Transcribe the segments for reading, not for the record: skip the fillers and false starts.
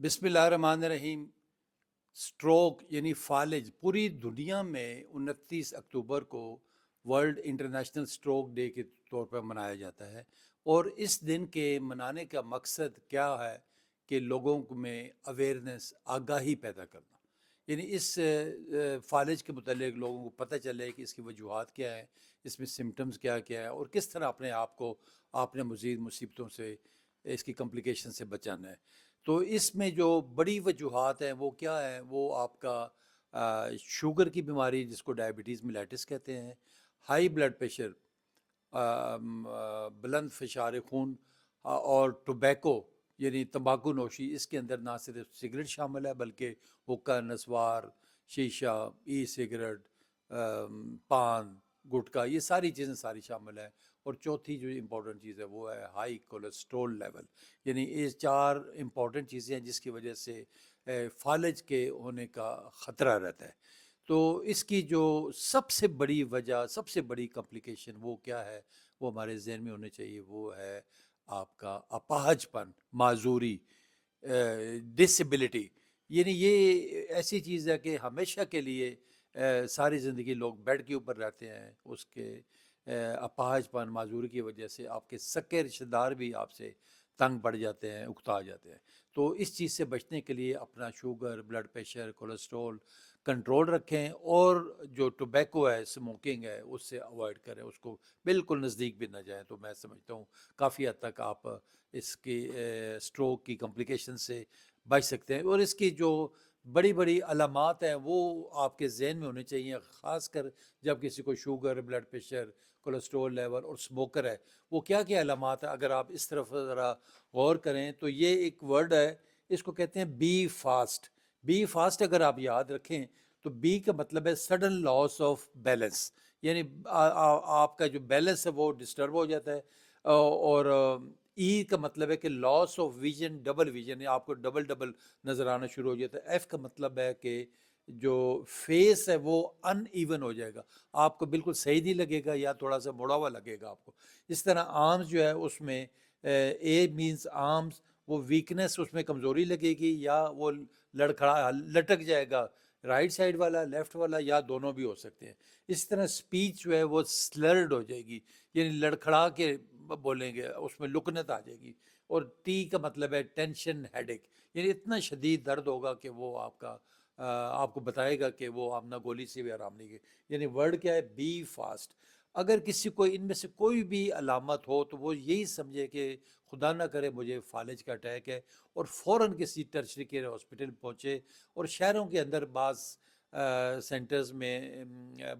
بسم اللہ الرحمن الرحیم۔ سٹروک یعنی فالج پوری دنیا میں 29 اکتوبر کو ورلڈ انٹرنیشنل سٹروک ڈے کے طور پر منایا جاتا ہے، اور اس دن کے منانے کا مقصد کیا ہے کہ لوگوں میں اویئرنیس، آگاہی پیدا کرنا، یعنی اس فالج کے متعلق لوگوں کو پتہ چلے کہ اس کی وجوہات کیا ہیں، اس میں سمٹمز کیا کیا ہے، اور کس طرح اپنے آپ کو آپ نے مزید مصیبتوں سے، اس کی کمپلیکیشن سے بچانا ہے۔ تو اس میں جو بڑی وجوہات ہیں وہ کیا ہیں؟ وہ آپ کا شوگر کی بیماری، جس کو ڈائبٹیز میلیٹس کہتے ہیں، ہائی بلڈ پریشر، بلند فشار خون، اور ٹوبیکو یعنی تمباکو نوشی۔ اس کے اندر نہ صرف سگریٹ شامل ہے بلکہ حقہ، نسوار، شیشہ، ای سگریٹ، پان، گٹکا، یہ ساری چیزیں ساری شامل ہیں۔ اور چوتھی جو امپورٹنٹ چیز ہے وہ ہے ہائی کولیسٹرول لیول، یعنی یہ چار امپورٹنٹ چیزیں ہیں جس کی وجہ سے فالج کے ہونے کا خطرہ رہتا ہے۔ تو اس کی جو سب سے بڑی وجہ، سب سے بڑی کمپلیکیشن وہ کیا ہے، وہ ہمارے ذہن میں ہونے چاہیے، وہ ہے آپ کا اپاہج پن، معذوری، ڈسیبلٹی۔ یعنی یہ ایسی چیز ہے کہ ہمیشہ کے لیے ساری زندگی لوگ بیڈ کے اوپر رہتے ہیں، اس کے اپاہج پن، معذوری کی وجہ سے آپ کے سکے رشتہ دار بھی آپ سے تنگ پڑ جاتے ہیں، اکتا جاتے ہیں۔ تو اس چیز سے بچنے کے لیے اپنا sugar, blood pressure, cholesterol control رکھیں، اور جو ٹوبیکو ہے، اسموکنگ ہے، اس سے اوائڈ کریں، اس کو بالکل نزدیک بھی نہ جائیں۔ تو میں سمجھتا ہوں کافی حد تک آپ اس کی سٹروک کی کمپلیکیشن سے بچ سکتے ہیں۔ اور اس کی جو بڑی بڑی علامات ہیں وہ آپ کے ذہن میں ہونے چاہیے، خاص کر جب کسی کو sugar, blood pressure, cholesterol level اور اسموکر ہے، وہ کیا کیا علامات ہیں۔ اگر آپ اس طرف ذرا غور کریں تو یہ ایک ورڈ ہے، اس کو کہتے ہیں بی فاسٹ۔ بی فاسٹ اگر آپ یاد رکھیں تو بی کا مطلب ہے سڈن لاس آف بیلنس، یعنی آپ کا جو بیلنس ہے وہ ڈسٹرب ہو جاتا ہے، اور ای کا مطلب ہے کہ لاس آف ویژن، ڈبل ویژن، یعنی آپ کو ڈبل ڈبل نظر آنا شروع ہو جاتا ہے۔ ایف کا مطلب ہے کہ جو فیس ہے وہ ان ایون ہو جائے گا، آپ کو بالکل صحیح نہیں لگے گا یا تھوڑا سا مڑا ہوا لگے گا آپ کو۔ اس طرح آرمز جو ہے اس میں اے مینز آرمز، وہ ویکنس، اس میں کمزوری لگے گی، یا وہ لڑکھڑا لٹک جائے گا، رائٹ سائڈ والا، لیفٹ والا، یا دونوں بھی ہو سکتے ہیں۔ اس طرح سپیچ جو ہے وہ سلرڈ ہو جائے گی، یعنی لڑکھڑا کے بولیں گے، اس میں لکنت آ جائے گی۔ اور ٹی کا مطلب ہے ٹینشن، ہیڈ ایک، یعنی اتنا شدید درد ہوگا کہ وہ آپ کو بتائے گا کہ وہ آپ نہ گولی سے بھی آرام نہیں گئے۔ یعنی ورڈ کیا ہے؟ Be fast. اگر کسی کو ان میں سے کوئی بھی علامت ہو تو وہ یہی سمجھے کہ خدا نہ کرے مجھے فالج کا اٹیک ہے، اور فوراً کسی ٹرشری کیئر ہاسپٹل پہنچے۔ اور شہروں کے اندر بعض سینٹرز میں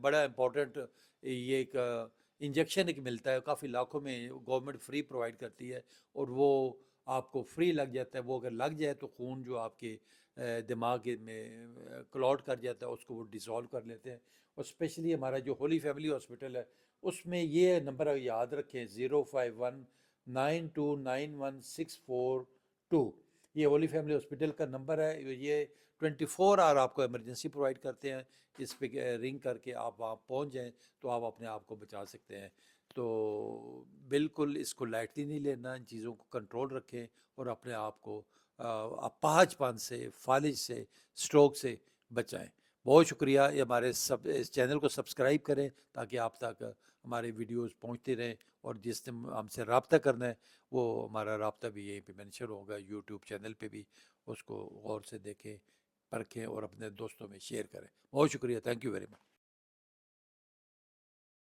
بڑا امپورٹنٹ یہ ایک انجیکشن ایک ملتا ہے، کافی لاکھوں میں گورنمنٹ فری پرووائڈ کرتی ہے، اور وہ آپ کو فری لگ جاتا ہے۔ وہ اگر لگ جائے تو خون جو آپ کے دماغ میں کلاٹ کر جاتا ہے، اس کو وہ ڈیزالو کر لیتے ہیں۔ اور اسپیشلی ہمارا جو ہولی فیملی ہاسپٹل ہے، اس میں یہ نمبر یاد رکھیں، 05192911642۔ یہ ہولی فیملی ہاسپٹل کا نمبر ہے، یہ 24 آور آپ کو ایمرجنسی پرووائڈ کرتے ہیں۔ اس پہ رنگ کر کے آپ وہاں پہنچ جائیں تو آپ اپنے آپ کو بچا سکتے ہیں۔ تو بالکل اس کو لائٹلی نہیں لینا، ان چیزوں کو کنٹرول رکھیں، اور اپنے آپ کو اپاہج پن سے، فالج سے، سٹروک سے بچائیں۔ بہت شکریہ۔ یہ ہمارے اس چینل کو سبسکرائب کریں تاکہ آپ تک ہمارے ویڈیوز پہنچتے رہیں، اور جس نے ہم سے رابطہ کرنا ہے وہ ہمارا رابطہ بھی یہیں پہ مینشن ہوگا، یوٹیوب چینل پہ بھی۔ اس کو غور سے دیکھیں، پرکھیں، اور اپنے دوستوں میں شیئر کریں۔ بہت شکریہ، تھینک یو ویری مچ۔